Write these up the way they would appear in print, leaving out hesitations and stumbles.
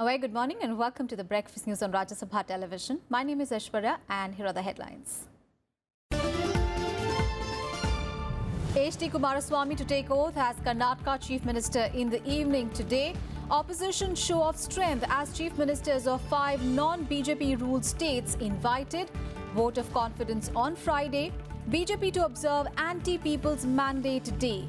A very good morning and welcome to the Breakfast News on Rajya Sabha television. My name is Aishwarya and here are the headlines. HD Kumaraswamy to take oath as Karnataka Chief Minister in the evening today. Opposition show of strength as Chief Ministers of 5 non-BJP ruled states invited. Vote of confidence on Friday. BJP to observe Anti-People's Mandate Day.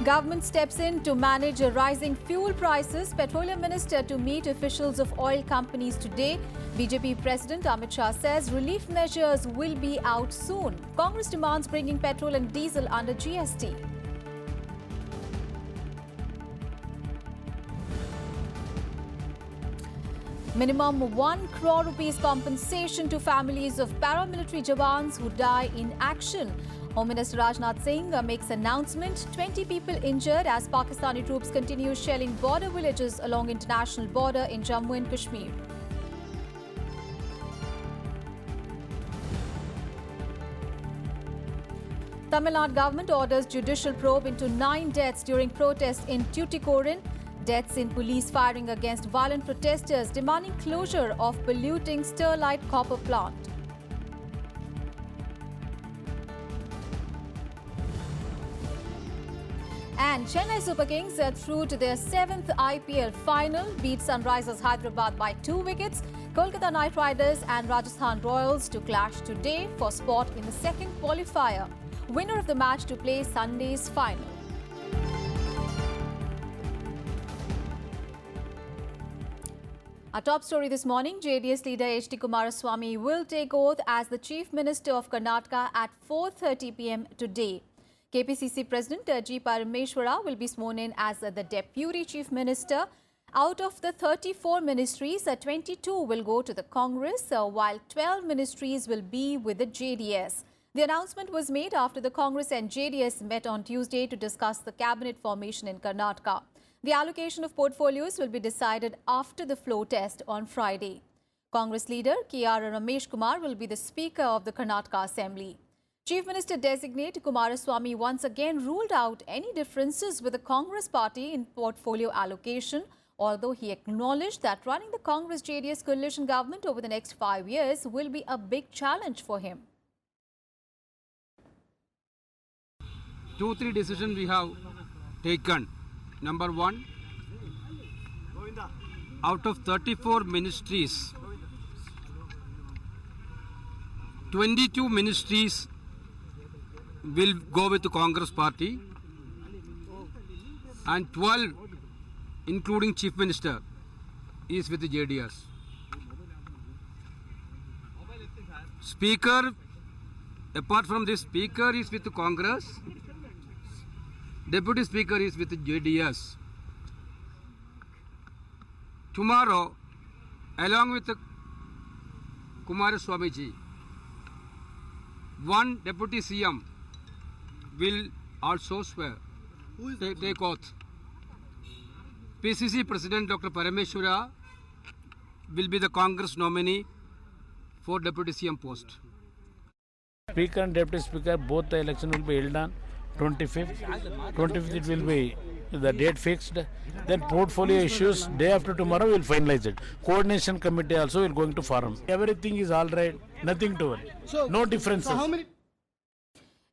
Government steps in to manage rising fuel prices. Petroleum Minister to meet officials of oil companies today. BJP President Amit Shah says relief measures will be out soon. Congress demands bringing petrol and diesel under GST. Minimum 1 crore rupees compensation to families of paramilitary jawans who die in action. Home Minister Rajnath Singh makes announcement. 20 people injured as Pakistani troops continue shelling border villages along international border in Jammu and Kashmir. Tamil Nadu government orders judicial probe into 9 deaths during protests in Tuticorin. Deaths in police firing against violent protesters demanding closure of polluting Sterlite copper plant. And Chennai Super Kings are through to their 7th IPL final, beat Sunrisers Hyderabad by 2 wickets. Kolkata Knight Riders and Rajasthan Royals to clash today for spot in the second qualifier. Winner of the match to play Sunday's final. Our top story this morning, JDS leader HD Kumaraswamy will take oath as the Chief Minister of Karnataka at 4:30 p.m. today. KPCC President G. Parameshwara will be sworn in as the Deputy Chief Minister. Out of the 34 ministries, 22 will go to the Congress, while 12 ministries will be with the JDS. The announcement was made after the Congress and JDS met on Tuesday to discuss the cabinet formation in Karnataka. The allocation of portfolios will be decided after the floor test on Friday. Congress leader K.R. Ramesh Kumar will be the Speaker of the Karnataka Assembly. Chief Minister designate Kumaraswamy once again ruled out any differences with the Congress party in portfolio allocation, although he acknowledged that running the Congress-JDS coalition government over the next 5 years will be a big challenge for him. 2-3 decisions we have taken. Number 1, out of 34 ministries, 22 ministries will go with the Congress party and 12, including Chief Minister, is with the JDS. Speaker, apart from this, Speaker is with the Congress. Deputy Speaker is with the JDS. Tomorrow, along with the Kumaraswamy ji, one Deputy CM will also swear, take oath. PCC President Dr. Parameshwara will be the Congress nominee for Deputy CM post. Speaker and Deputy Speaker, both the election will be held on 25th. 25th it will be the date fixed. Then portfolio issues, day after tomorrow we will finalize it. Coordination committee also will going to form. Everything is all right, nothing to worry. So, no differences. So how many?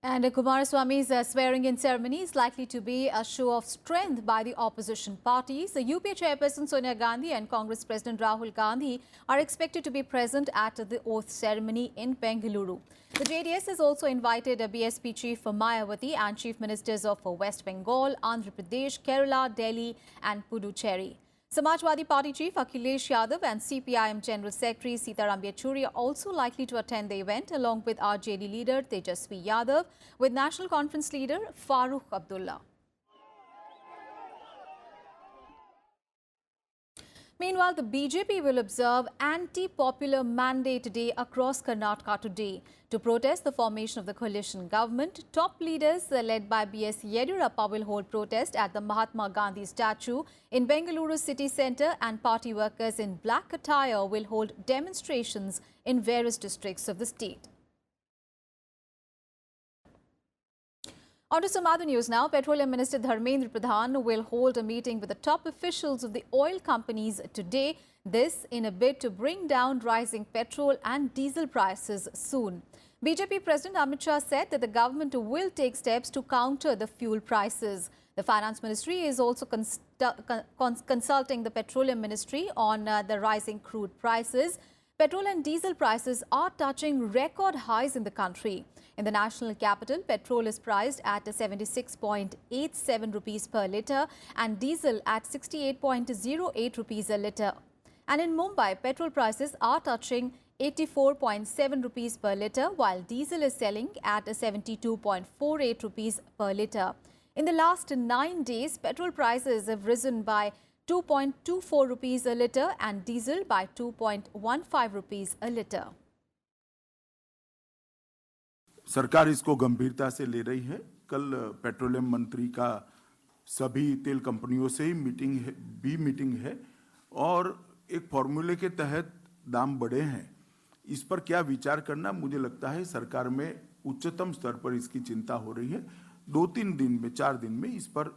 And Kumaraswamy's swearing-in ceremony is likely to be a show of strength by the opposition parties. The UPA chairperson Sonia Gandhi and Congress President Rahul Gandhi are expected to be present at the oath ceremony in Bengaluru. The JDS has also invited BSP Chief Mayawati and Chief Ministers of West Bengal, Andhra Pradesh, Kerala, Delhi and Puducherry. Samajwadi Party Chief Akhilesh Yadav and CPIM General Secretary Sitaram Yechuri are also likely to attend the event along with RJD leader Tejasvi Yadav with National Conference leader Farooq Abdullah. Meanwhile, the BJP will observe anti-popular mandate day across Karnataka today to protest the formation of the coalition government. Top leaders led by B.S. Yediyurappa will hold protest at the Mahatma Gandhi statue in Bengaluru city centre, and party workers in black attire will hold demonstrations in various districts of the state. On to some other news now. Petroleum Minister Dharmendra Pradhan will hold a meeting with the top officials of the oil companies today. This in a bid to bring down rising petrol and diesel prices soon. BJP President Amit Shah said that the government will take steps to counter the fuel prices. The Finance Ministry is also consulting the Petroleum Ministry on the rising crude prices. Petrol and diesel prices are touching record highs in the country. In the national capital, petrol is priced at 76.87 rupees per litre and diesel at 68.08 rupees a litre. And in Mumbai, petrol prices are touching 84.7 rupees per litre, while diesel is selling at 72.48 rupees per litre. In the last 9 days, petrol prices have risen by 2.24 rupees a litre and diesel by 2.15 rupees a litre. सरकार इसको गंभीरता से ले रही है। कल petroleum मंत्री का सभी तेल कंपनियों से ही मीटिंग है और एक फॉर्मूले के तहत दाम बढ़े हैं। इस पर क्या विचार करना, मुझे लगता है सरकार में उच्चतम स्तर पर इसकी चिंता हो रही है। 2-3 दिन में 4 दिन में इस पर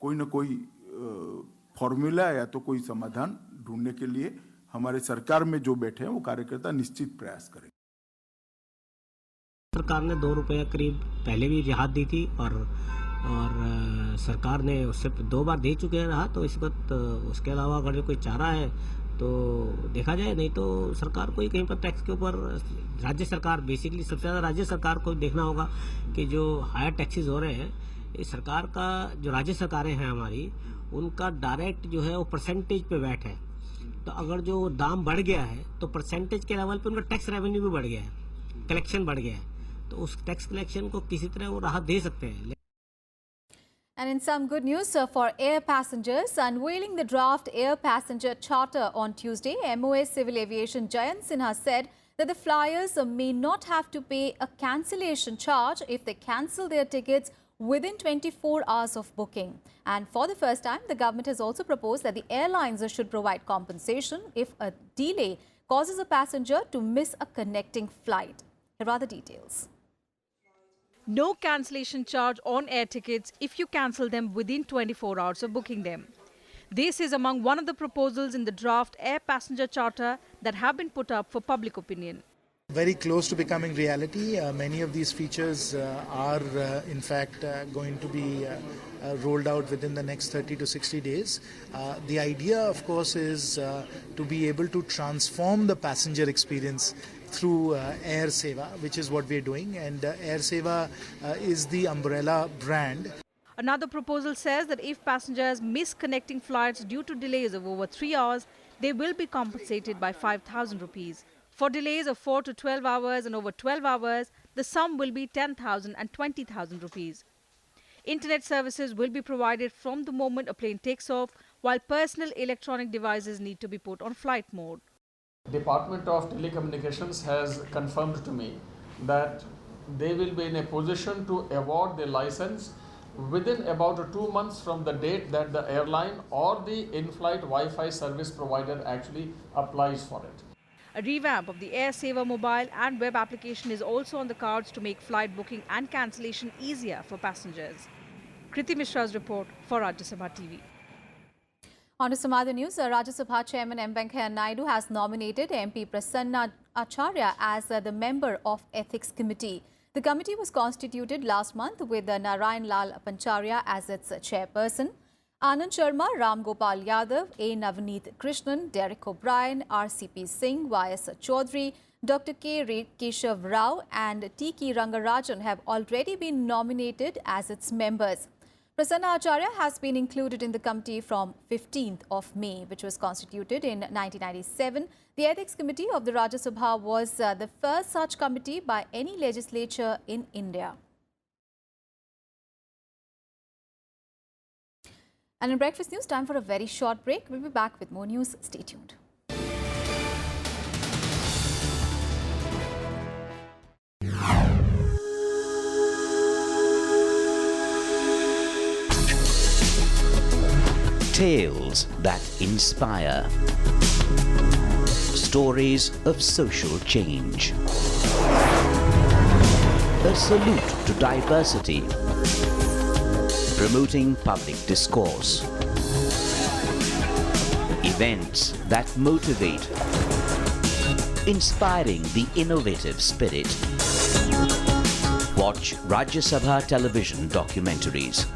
कोई न कोई फॉर्मूला या तो कोई समाधान ढूंढने के लिए हमारे सरकार में जो बैठे हैं वो कार्यकर्ता निश्चित प्रयास करेंगे। सरकार ने 2 रुपये करीब पहले भी रियायत दी थी और सरकार ने उससे 2 बार दे चुके रहा, तो इस वक्त उसके अलावा अगर कोई चारा है तो देखा जाए, नहीं तो सरकार को ही कहीं पर टैक्स के ऊपर राज्य सरकार बेसिकली सबसे ज़्यादा राज्य सरकार को देखना होगा कि जो हायर टैक्सेस हो रहे हैं, इस सरकार का जो राज्य सरकारें हैं हमारी, उनका डायरेक्ट जो है वो परसेंटेज पे वैट है। तो अगर जो दाम बढ़ गया है तो परसेंटेज के लेवल पे उनका टैक्स रेवेन्यू भी बढ़ गया है, कलेक्शन बढ़ गया है, तो उस टैक्स कलेक्शन को किसी तरह वो राहत दे सकते हैं। And in some good news for air passengers, unveiling the draft air passenger charter on Tuesday, MOA Civil Aviation Jayant Sinha said that the flyers may not have to pay a cancellation charge if they cancel their tickets within 24 hours of booking. And for the first time, the government has also proposed that the airlines should provide compensation if a delay causes a passenger to miss a connecting flight. Here are the details. No cancellation charge on air tickets if you cancel them within 24 hours of booking them. This is among one of the proposals in the draft air passenger charter that have been put up for public opinion. Very close to becoming reality. Many of these features are in fact going to be rolled out within the next 30 to 60 days. The idea, of course, is to be able to transform the passenger experience through Air Seva, which is what we're doing, and Air Seva is the umbrella brand. Another proposal says that if passengers miss connecting flights due to delays of over 3 hours, they will be compensated by 5,000 rupees. For delays of 4 to 12 hours and over 12 hours, the sum will be 10,000 and 20,000 rupees. Internet services will be provided from the moment a plane takes off, while personal electronic devices need to be put on flight mode. Department of Telecommunications has confirmed to me that they will be in a position to award the license within about 2 months from the date that the airline or the in-flight Wi-Fi service provider actually applies for it. A revamp of the Air Seva mobile and web application is also on the cards to make flight booking and cancellation easier for passengers. Kriti Mishra's report for Rajya Sabha TV. On to some other news, Rajya Sabha Chairman M. Venkaiah Naidu has nominated MP Prasanna Acharya as the member of Ethics Committee. The committee was constituted last month with Narayan Lal Pancharya as its chairperson. Anand Sharma, Ram Gopal Yadav, A. Navneet Krishnan, Derek O'Brien, R.C.P. Singh, Y.S. Chaudhary, Dr. K. Keshav Rao and T.K. Rangarajan have already been nominated as its members. Prasanna Acharya has been included in the committee from 15th of May, which was constituted in 1997. The Ethics Committee of the Rajya Sabha was the first such committee by any legislature in India. And in Breakfast News, time for a very short break. We'll be back with more news. Stay tuned. Tales that inspire. Stories of social change. A salute to diversity. promoting public discourse. Events that motivate, inspiring the innovative spirit. Watch Rajya Sabha television documentaries.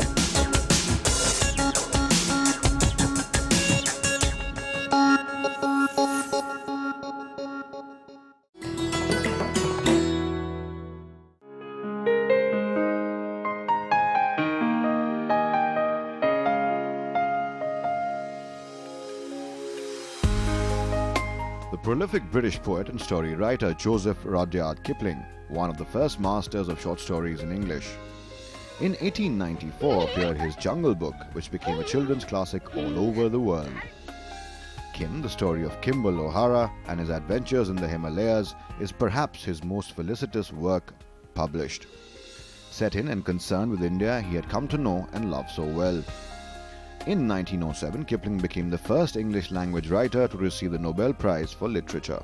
The prolific British poet and story writer Joseph Rudyard Kipling, one of the first masters of short stories in English. In 1894 appeared his Jungle Book, which became a children's classic all over the world. Kim, the story of Kimball O'Hara and his adventures in the Himalayas, is perhaps his most felicitous work published. Set in and concerned with India he had come to know and love so well. In 1907, Kipling became the first English language writer to receive the Nobel Prize for Literature.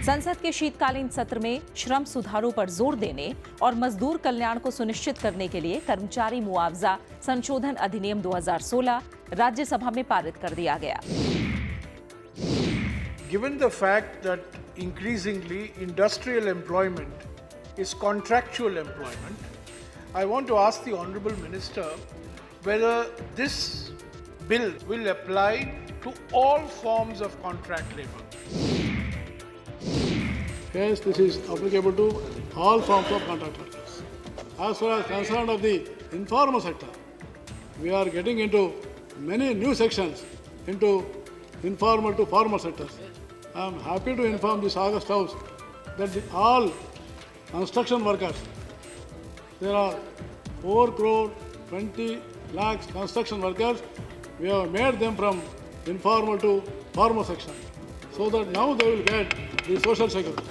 संसद के शीतकालीन सत्र में श्रम सुधारों पर जोर देने और मजदूर कल्याण को सुनिश्चित करने के लिए कर्मचारी मुआवजा संशोधन अधिनियम 2016 राज्यसभा में पारित कर दिया गया। Given the fact that increasingly industrial employment is contractual employment, I want to ask the Honourable Minister whether this bill will apply to all forms of contract labour. Yes, this is applicable to all forms of contract workers. As far as concerned of the informal sector, we are getting into many new sections into informal to formal sectors. I am happy to inform this August House that all construction workers, there are 4 crore 20 lakhs construction workers, we have made them from informal to formal section, so that now they will get the social security.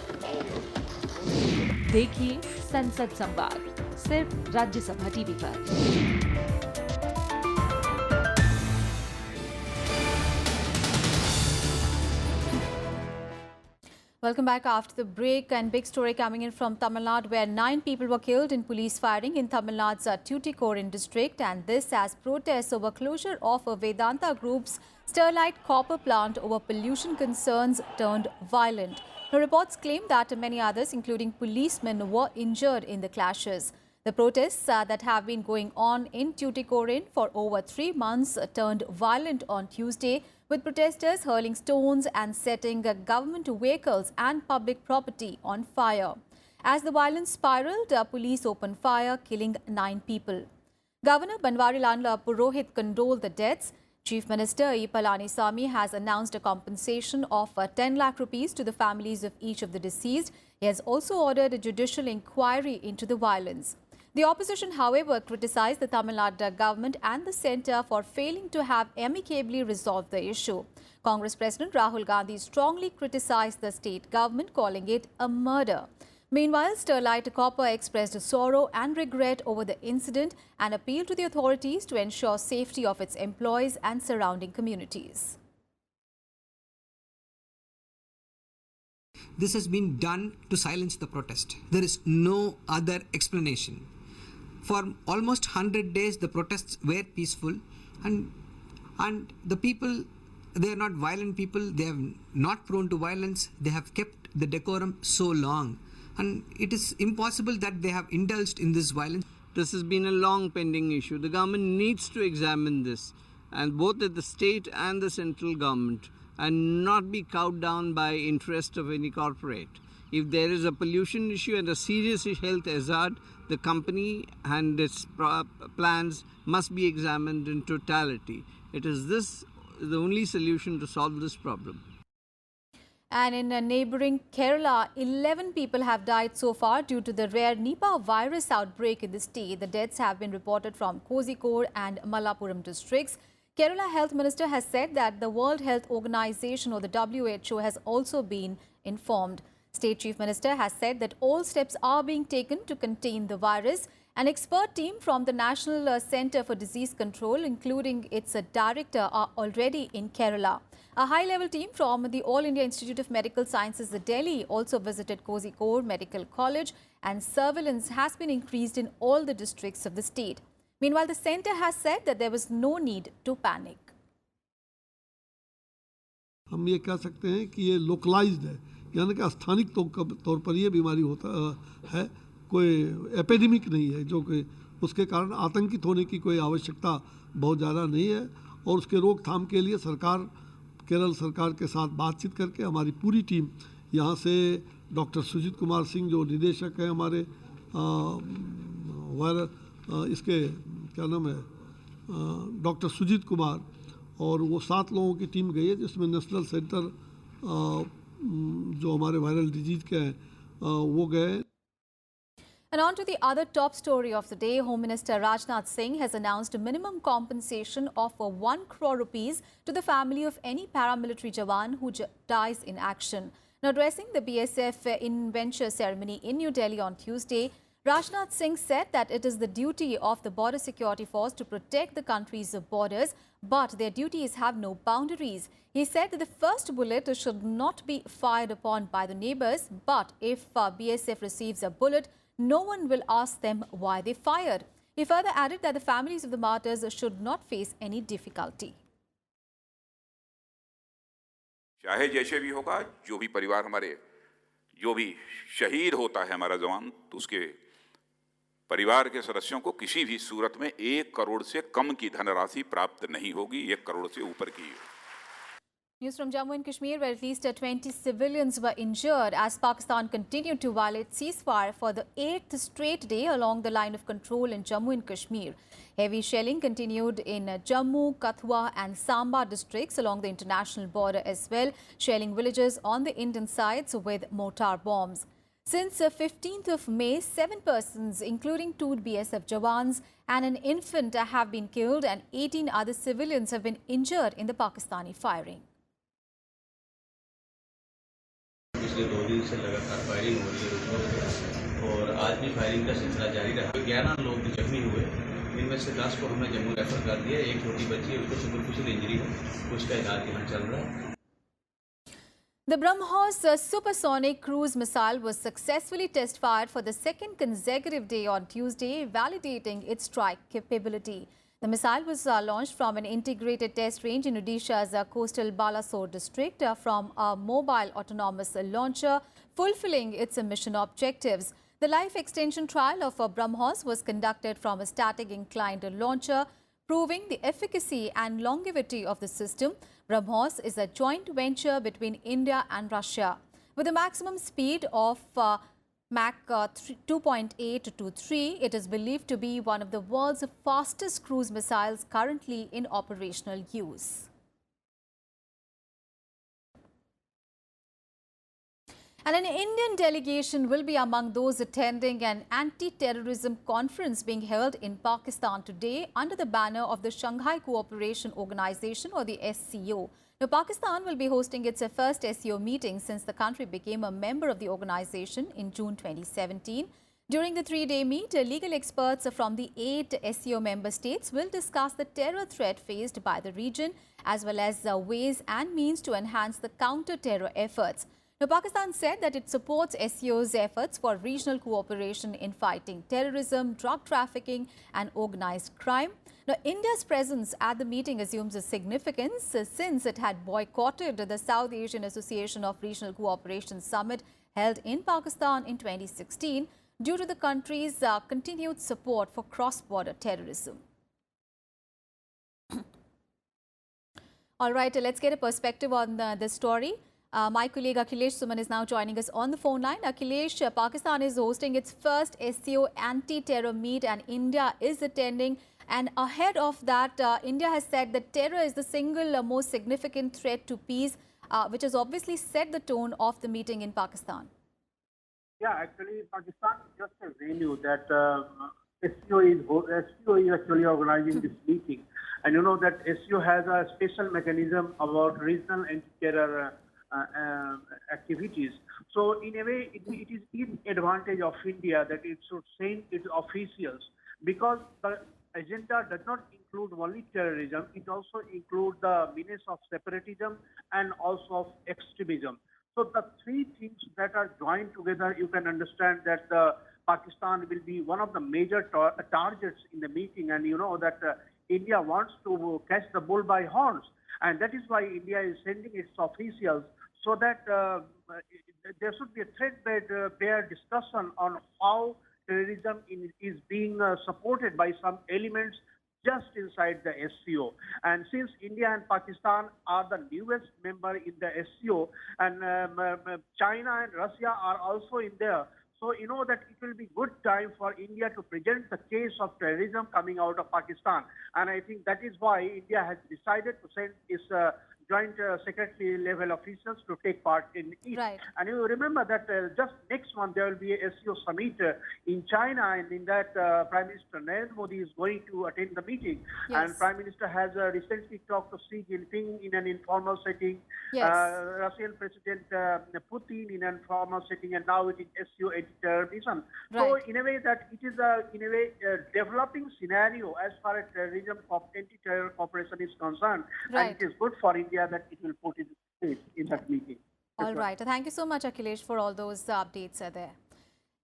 देखिए संसद संवाद सिर्फ Rajya Sabha TV पर। Welcome back after the break, and big story coming in from Tamil Nadu where 9 people were killed in police firing in Tamil Nadu's Tuticorin district, and this as protests over closure of a Vedanta Group's Sterlite copper plant over pollution concerns turned violent. The reports claim that many others, including policemen, were injured in the clashes. The protests that have been going on in Tuticorin for over 3 months turned violent on Tuesday, with protesters hurling stones and setting government vehicles and public property on fire. As the violence spiraled, police opened fire, killing 9 people. Governor Banwarilal Purohit condoled the deaths. Chief Minister Kumaraswamy has announced a compensation of 10 lakh rupees to the families of each of the deceased. He has also ordered a judicial inquiry into the violence. The opposition, however, criticized the Tamil Nadu government and the centre for failing to have amicably resolved the issue. Congress President Rahul Gandhi strongly criticized the state government, calling it a murder. Meanwhile, Sterlite Copper expressed sorrow and regret over the incident and appealed to the authorities to ensure safety of its employees and surrounding communities. This has been done to silence the protest. There is no other explanation. For almost 100 days, the protests were peaceful, and the people, they are not violent people. They are not prone to violence. They have kept the decorum so long, and it is impossible that they have indulged in this violence. This has been a long pending issue. The government needs to examine this, and both at the state and the central government, and not be cowed down by interest of any corporate. If there is a pollution issue and a serious health hazard, the company and its plans must be examined in totality. It is this the only solution to solve this problem. And in neighbouring Kerala, 11 people have died so far due to the rare Nipah virus outbreak in the state. The deaths have been reported from Kozhikode and Malappuram districts. Kerala Health Minister has said that the World Health Organization, or the WHO, has also been informed. State Chief Minister has said that all steps are being taken to contain the virus. An expert team from the National Centre for Disease Control, including its director, are already in Kerala. A high-level team from the All India Institute of Medical Sciences, Delhi, also visited Kozhikode Medical College, and surveillance has been increased in all the districts of the state. Meanwhile, the centre has said that there was no need to panic. हम ये कह सकते हैं कि ये localised है, यानी कि स्थानिक तौर पर ये बीमारी होता है, कोई एपिडेमिक नहीं है, जो कि उसके कारण आतंकित होने की कोई आवश्यकता बहुत ज़्यादा नहीं है। और उसके रोकथाम के लिए सरकार, केरल सरकार के साथ बातचीत करके हमारी पूरी टीम यहाँ से डॉक्टर सुजीत कुमार सिंह जो निदेशक हैं हमारे इसके क्या नाम है डॉक्टर सुजीत कुमार, और वो 7 लोगों की टीम गई है, जिसमें नेशनल सेंटर जो हमारे वायरल डिजीज के हैं वो गए। And on to the other top story of the day, Home Minister Rajnath Singh has announced a minimum compensation of 1 crore rupees to the family of any paramilitary jawan who dies in action. Now, addressing the BSF in-venture ceremony in New Delhi on Tuesday, Rajnath Singh said that it is the duty of the Border Security Force to protect the country's borders, but their duties have no boundaries. He said that the first bullet should not be fired upon by the neighbours, but if BSF receives a bullet, no one will ask them why they fired. He further added that the families of the martyrs should not face any difficulty. चाहे जैसे भी होगा, जो भी परिवार हमारे, जो भी शहीद होता है हमारा जवान, तो उसके परिवार के सदस्यों को किसी भी सूरत में 1 करोड़ से कम की धनराशि प्राप्त नहीं होगी, 1 करोड़ से ऊपर की। News from Jammu and Kashmir, where at least 20 civilians were injured as Pakistan continued to violate ceasefire for the 8th straight day along the line of control in Jammu and Kashmir. Heavy shelling continued in Jammu, Kathua and Samba districts along the international border as well, shelling villages on the Indian sides with mortar bombs. Since 15th of May, 7 persons, including 2 BSF jawans and an infant, have been killed and 18 other civilians have been injured in the Pakistani firing. पिछले 2 दिन से लगातार firing हो रही है और आज भी फायरिंग का सिलसिला जारी रहा। 11 लोग जख्मी हुए, इनमें से 10 को हमने जम्मू रेफर कर दिया। एक छोटी बच्ची है, उसको सुपरफिशियल इंजरी है, उसका इलाज यहाँ चल रहा है। The BrahMos supersonic cruise missile was successfully test-fired for the 2nd consecutive day on Tuesday, validating its strike capability. The missile was launched from an integrated test range in Odisha's coastal Balasore district from a mobile autonomous launcher, fulfilling its mission objectives. The life extension trial of BrahMos was conducted from a static inclined launcher, proving the efficacy and longevity of the system. BrahMos is a joint venture between India and Russia. With a maximum speed of Mach 2.823, it is believed to be one of the world's fastest cruise missiles currently in operational use. And an Indian delegation will be among those attending an anti-terrorism conference being held in Pakistan today under the banner of the Shanghai Cooperation Organization, or the SCO. Now, Pakistan will be hosting its first SCO meeting since the country became a member of the organization in June 2017. During the 3-day meet, legal experts from the 8 SCO member states will discuss the terror threat faced by the region, as well as ways and means to enhance the counter-terror efforts. Now, Pakistan said that it supports SCO's efforts for regional cooperation in fighting terrorism, drug trafficking and organized crime. Now, India's presence at the meeting assumes a significance since it had boycotted the South Asian Association of Regional Cooperation Summit held in Pakistan in 2016 due to the country's continued support for cross-border terrorism. All right, let's get a perspective on this story. My colleague Akhilesh Suman is now joining us on the phone line. Akhilesh, Pakistan is hosting its first SCO anti-terror meet and India is attending. And ahead of that, India has said that terror is the single most significant threat to peace, which has obviously set the tone of the meeting in Pakistan. Yeah, actually, Pakistan is just a venue that SCO is actually organizing this meeting. And you know that SCO has a special mechanism about regional anti-terror activities. So in a way, it is in advantage of India that it should send its officials, because the agenda does not include only terrorism. It also includes the menace of separatism and also of extremism. So the three things that are joined together, you can understand that Pakistan will be one of the major targets in the meeting. And you know that India wants to catch the bull by horns. And that is why India is sending its officials so that there should be a threadbare discussion on how terrorism is being supported by some elements just inside the SCO. And since India and Pakistan are the newest member in the SCO, and China and Russia are also in there, so you know that it will be good time for India to present the case of terrorism coming out of Pakistan. And I think that is why India has decided to send its joint secretary level officials to take part in it. Right. And you remember that just next month there will be a SCO summit in China, and in that Prime Minister Nadu Modi is going to attend the meeting. Yes. And Prime Minister has recently talked to Xi Jinping in an informal setting. Yes. Russian President Putin in an informal setting, and now it is SCO anti-terrorism. Right. So in a way that it is in a way developing scenario as far as terrorism anti-terror cooperation is concerned. Right. And it is good for India that it will put in place in that meeting. All right. Thank you so much, Akhilesh, for all those updates there.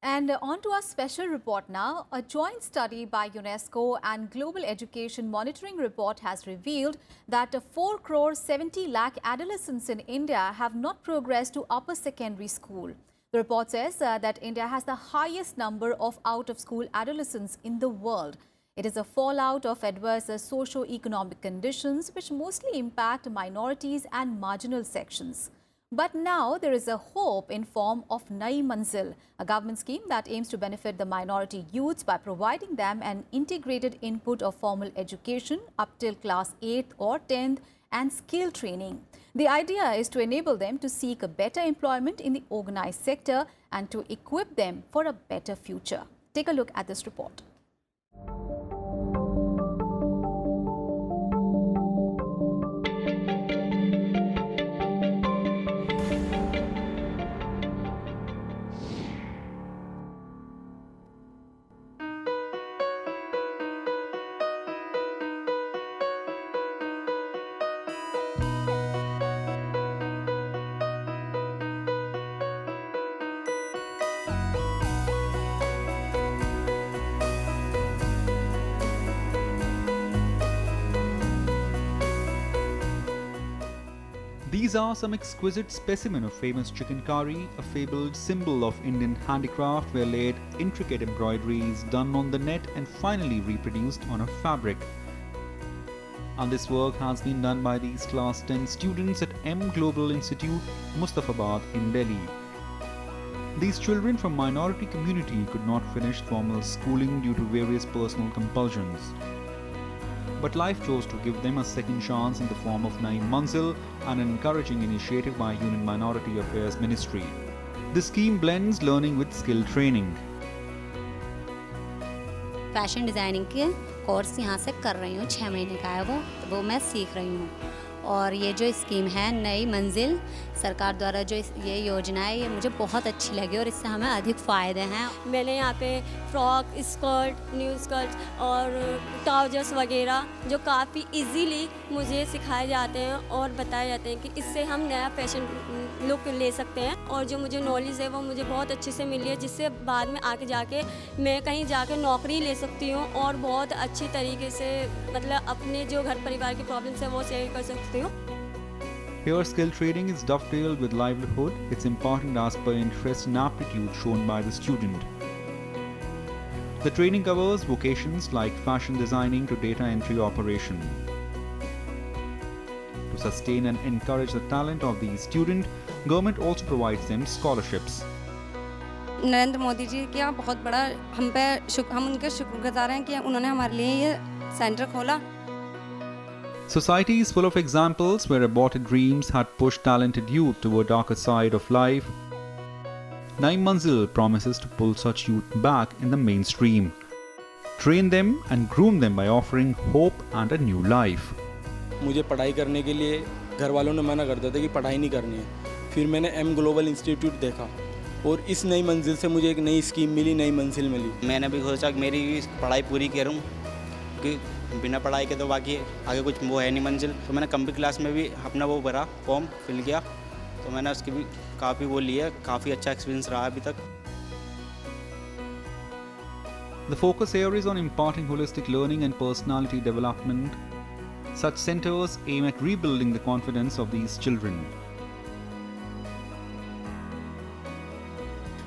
And on to our special report now. A joint study by UNESCO and Global Education Monitoring Report has revealed that 4 crore 70 lakh adolescents in India have not progressed to upper secondary school. The report says that India has the highest number of out-of-school adolescents in the world. It is a fallout of adverse socio-economic conditions which mostly impact minorities and marginal sections. But now there is a hope in form of Nai Manzil, a government scheme that aims to benefit the minority youths by providing them an integrated input of formal education up till class 8th or 10th and skill training. The idea is to enable them to seek a better employment in the organized sector and to equip them for a better future. Take a look at this report. These are some exquisite specimen of famous chicken curry, a fabled symbol of Indian handicraft where laid intricate embroideries done on the net and finally reproduced on a fabric. And this work has been done by these class 10 students at M Global Institute, Mustafabad in Delhi. These children from minority community could not finish formal schooling due to various personal compulsions. But life chose to give them a second chance in the form of Nai Manzil, an encouraging initiative by Union Minority Affairs Ministry. The scheme blends learning with skill training. Fashion designing के course यहाँ से कर रही हूँ, 6 महीने का है वो मैं सीख रही हूँ। और ये जो स्कीम है नई मंजिल सरकार द्वारा जो ये योजना है, ये मुझे बहुत अच्छी लगी और इससे हमें अधिक फ़ायदे हैं। मैंने यहाँ पे फ्रॉक, स्कर्ट, न्यू स्कर्ट और ट्राउजर्स वगैरह जो काफ़ी इजीली मुझे सिखाए जाते हैं और बताए जाते हैं कि इससे हम नया फैशन लुक ले सकते हैं। और जो मुझे नॉलेज है वो मुझे बहुत अच्छे से मिली है, जिससे बाद में आके जाके मैं कहीं जाके नौकरी ले सकती हूँ और बहुत अच्छी तरीके से मतलब अपने जो घर परिवार की प्रॉब्लम्स है वो शेयर कर सकती हूँ। Here, skill training is dovetailed with livelihood. It's important as per interest and aptitude shown by the student. The training covers vocations like fashion designing to data entry operation. To sustain and encourage the talent of these students, government also provides them scholarships. Narendra Modi ji का बहुत बड़ा हम उनके शुक्रगुजार हैं कि उन्होंने हमारे लिए ये सेंटर खोला। Society is full of examples where aborted dreams had pushed talented youth to a darker side of life. Nai Manzil promises to pull such youth back in the mainstream, train them and groom them by offering hope and a new life. मुझे पढ़ाई करने के लिए घर वालों ने मना कर दिया था कि पढ़ाई नहीं करनी है। फिर मैंने एम ग्लोबल इंस्टीट्यूट देखा और इस नई मंजिल से मुझे एक नई स्कीम मिली, नई मंजिल मिली। मैंने भी सोचा कि मेरी पढ़ाई पूरी करूं कि बिना पढ़ाई के तो बाकी आगे कुछ वो है नहीं मंजिल। तो मैंने कंप्यूटर क्लास में भी अपना वो भरा फॉर्म फिल किया, तो मैंने उसकी भी काफ़ी वो ली है, काफ़ी अच्छा एक्सपीरियंस रहा अभी तक। The focus here is on imparting holistic learning and personality development. Such centers aim at rebuilding the confidence of these children.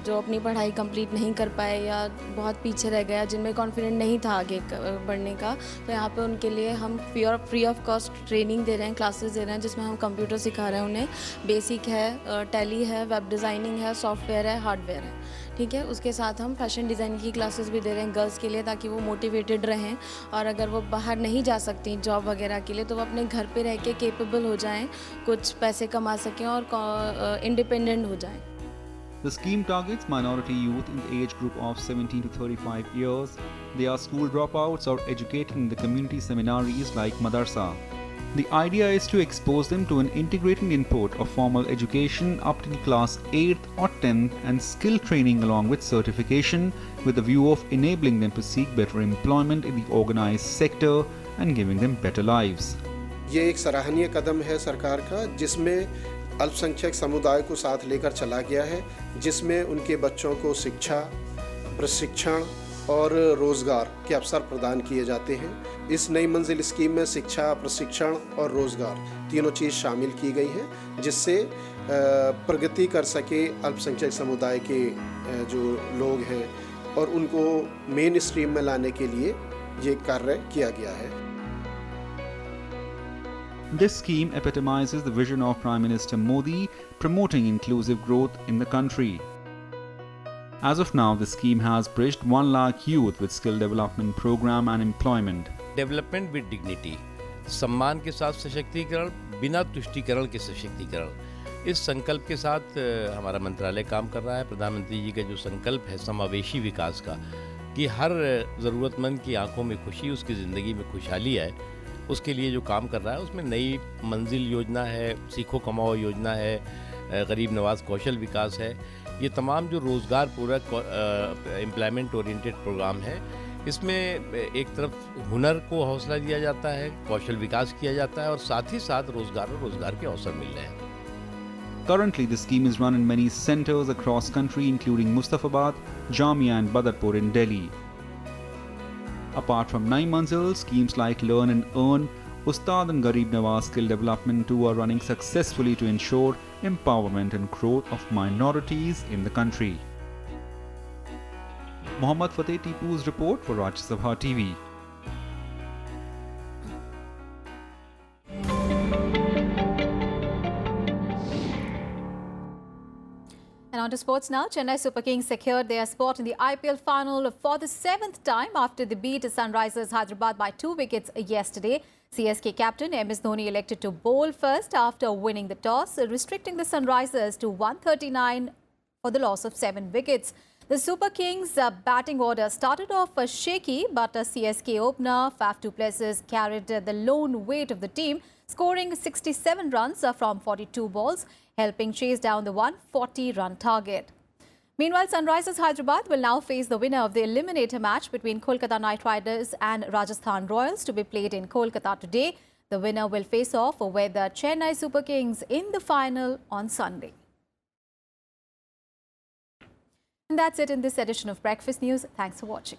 जो अपनी पढ़ाई कंप्लीट नहीं कर पाए या बहुत पीछे रह गया, जिनमें कॉन्फिडेंट नहीं था आगे बढ़ने का, तो यहाँ पे उनके लिए हम फ्री ऑफ कॉस्ट ट्रेनिंग दे रहे हैं, क्लासेस दे रहे हैं, जिसमें हम कंप्यूटर सिखा रहे हैं उन्हें। बेसिक है, टैली है, वेब डिज़ाइनिंग है, सॉफ्टवेयर है, हार्डवेयर है, ठीक है। उसके साथ हम फैशन डिज़ाइन की क्लासेस भी दे रहे हैं गर्ल्स के लिए, ताकि वो मोटिवेटेड रहें और अगर वो बाहर नहीं जा सकती जॉब वगैरह के लिए, तो वो अपने घर पे रह के केपेबल हो जाएं, कुछ पैसे कमा सकें और इंडिपेंडेंट हो जाएं। The scheme targets minority youth in the age group of 17 to 35 years. They are school dropouts or educated in the community seminaries like Madarsa. The idea is to expose them to an integrated input of formal education up till class 8th or 10th and skill training along with certification, with the view of enabling them to seek better employment in the organized sector and giving them better lives. ये एक सराहनीय कदम है सरकार का, जिसमें अल्पसंख्यक समुदाय को साथ लेकर चला गया है, जिसमें उनके बच्चों को शिक्षा, प्रशिक्षण और रोज़गार के अवसर प्रदान किए जाते हैं। इस नई मंजिल स्कीम में शिक्षा, प्रशिक्षण और रोज़गार तीनों चीज़ शामिल की गई हैं, जिससे प्रगति कर सके अल्पसंख्यक समुदाय के जो लोग हैं और उनको मेन स्ट्रीम में लाने के लिए ये कार्य किया गया है। This scheme epitomizes the vision of Prime Minister Modi, promoting inclusive growth in the country. As of now, the scheme has bridged 1 lakh youth with skill development program and employment. Development with dignity, सम्मान के साथ सशक्तिकरण, बिना तुष्टीकरण के सशक्तिकरण। इस संकल्प के साथ हमारा मंत्रालय काम कर रहा है। प्रधानमंत्री जी का जो संकल्प है समावेशी विकास का, कि हर ज़रूरतमंद की आंखों में खुशी, उसकी ज़िंदगी में खुशहाली आए, उसके लिए जो काम कर रहा है, उसमें नई मंजिल योजना है, सीखो कमाओ योजना है, गरीब नवाज कौशल विकास है। ये तमाम जो रोज़गार पूरक एम्प्लॉयमेंट ओरिएंटेड प्रोग्राम है, इसमें एक तरफ हुनर को हौसला दिया जाता है, कौशल विकास किया जाता है और साथ ही साथ रोज़गार और रोज़गार के अवसर मिल रहे हैं। Currently, the scheme is run in many centers across country, including Mustafabad, Jamia and Badarpur in Delhi. Apart from Nai Manzil, schemes like Learn and Earn, Ustad and Garib Nawaz Skill Development too are running successfully to ensure empowerment and growth of minorities in the country. Mohammad Fateh Tipu's report for Rajya Sabha TV. And on to sports now. Chennai Super Kings secured their spot in the IPL final for the 7th time after they beat Sunrisers Hyderabad by 2 wickets yesterday. CSK captain MS Dhoni elected to bowl first after winning the toss, restricting the Sunrisers to 139 for the loss of 7 wickets. The Super Kings' batting order started off shaky, but CSK opener Faf du Plessis carried the lone weight of the team, scoring 67 runs from 42 balls, helping chase down the 140-run target. Meanwhile, Sunrisers Hyderabad will now face the winner of the eliminator match between Kolkata Knight Riders and Rajasthan Royals to be played in Kolkata today. The winner will face off with the Chennai Super Kings in the final on Sunday. And that's it in this edition of Breakfast News. Thanks for watching.